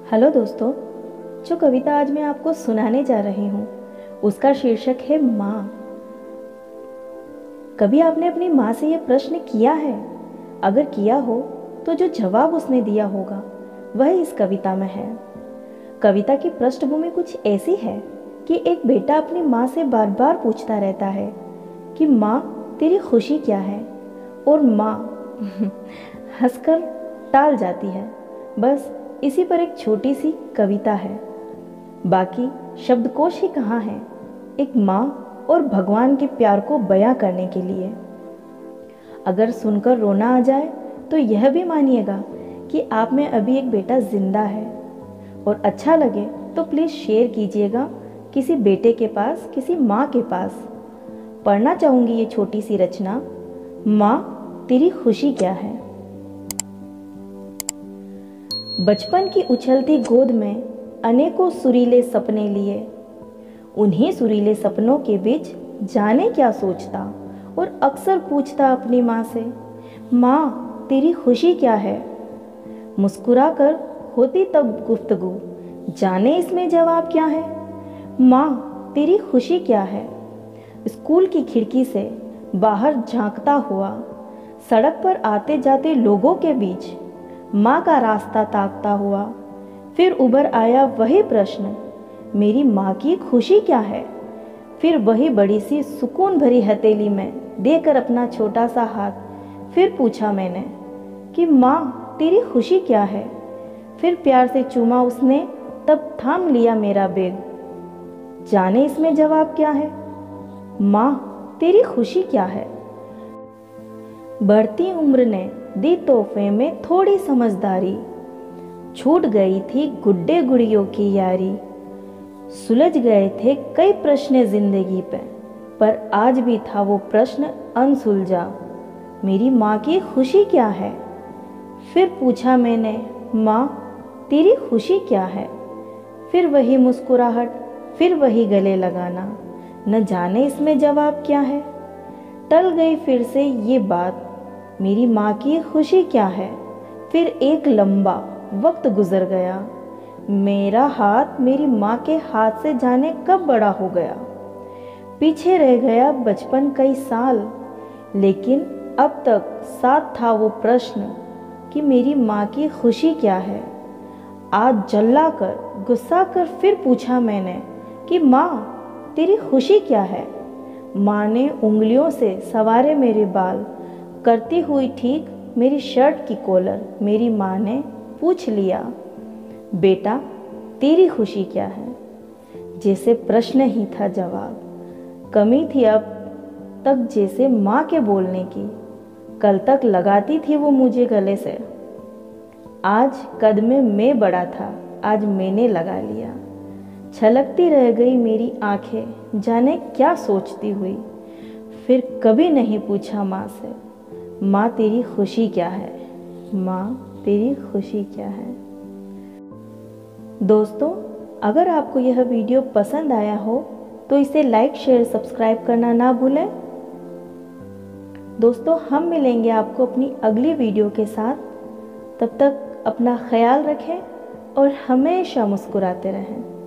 Hello दोस्तों, जो कविता आज मैं आपको सुनाने जा रही हूँ उसका शीर्षक है माँ। कभी आपने अपनी माँ से यह प्रश्न किया है? अगर किया हो तो जो जवाब उसने दिया होगा वह इस कविता में है। कविता की पृष्ठभूमि कुछ ऐसी है कि एक बेटा अपनी माँ से बार बार पूछता रहता है कि माँ तेरी खुशी क्या है, और माँ हंसकर टाल जाती है। बस इसी पर एक छोटी सी कविता है। बाकी शब्दकोश ही कहाँ है एक माँ और भगवान के प्यार को बयां करने के लिए। अगर सुनकर रोना आ जाए तो यह भी मानिएगा कि आप में अभी एक बेटा जिंदा है, और अच्छा लगे तो प्लीज़ शेयर कीजिएगा किसी बेटे के पास, किसी माँ के पास। पढ़ना चाहूँगी ये छोटी सी रचना, माँ तेरी खुशी क्या है। बचपन की उछलती गोद में अनेकों सुरीले सपने लिए, उन्हीं सुरीले सपनों के बीच जाने क्या सोचता और अक्सर पूछता अपनी माँ से, माँ तेरी खुशी क्या है। मुस्कुरा कर होती तब गुफ्तगू, जाने इसमें जवाब क्या है। माँ तेरी खुशी क्या है। स्कूल की खिड़की से बाहर झांकता हुआ, सड़क पर आते जाते लोगों के बीच माँ का रास्ता ताकता हुआ, फिर उभर आया वही प्रश्न, मेरी माँ की खुशी क्या है। फिर वही बड़ी सी सुकून भरी हथेली में देकर अपना छोटा सा हाथ फिर पूछा मैंने कि माँ तेरी खुशी क्या है। फिर प्यार से चूमा उसने, तब थाम लिया मेरा बेग, जाने इसमें जवाब क्या है। माँ तेरी खुशी क्या है। बढ़ती उम्र ने दी तोहफे में थोड़ी समझदारी, छूट गई थी गुड्डे गुड़ियों की यारी। सुलझ गए थे कई प्रश्न जिंदगी पे, पर आज भी था वो प्रश्न अनसुलझा, मेरी माँ की खुशी क्या है। फिर पूछा मैंने, माँ तेरी खुशी क्या है। फिर वही मुस्कुराहट, फिर वही गले लगाना, न जाने इसमें जवाब क्या है। टल गई फिर से ये बात, मेरी माँ की खुशी क्या है। फिर एक लंबा वक्त गुजर गया, मेरा हाथ मेरी माँ के हाथ से जाने कब बड़ा हो गया। पीछे रह गया बचपन कई साल, लेकिन अब तक साथ था वो प्रश्न कि मेरी माँ की खुशी क्या है। आज जल्ला कर गुस्सा कर फिर पूछा मैंने कि माँ तेरी खुशी क्या है। माँ ने उंगलियों से सवारे मेरे बाल, करती हुई ठीक मेरी शर्ट की कॉलर। मेरी माँ ने पूछ लिया, बेटा तेरी खुशी क्या है। जैसे प्रश्न ही था जवाब, कमी थी अब तक जैसे माँ के बोलने की। कल तक लगाती थी वो मुझे गले से, आज कद में मैं बड़ा था, आज मैंने लगा लिया। छलकती रह गई मेरी आंखें, जाने क्या सोचती हुई। फिर कभी नहीं पूछा माँ से, माँ तेरी खुशी क्या है। माँ तेरी खुशी क्या है। दोस्तों, अगर आपको यह वीडियो पसंद आया हो तो इसे लाइक, शेयर, सब्सक्राइब करना ना भूलें। दोस्तों, हम मिलेंगे आपको अपनी अगली वीडियो के साथ। तब तक अपना ख्याल रखें और हमेशा मुस्कुराते रहें।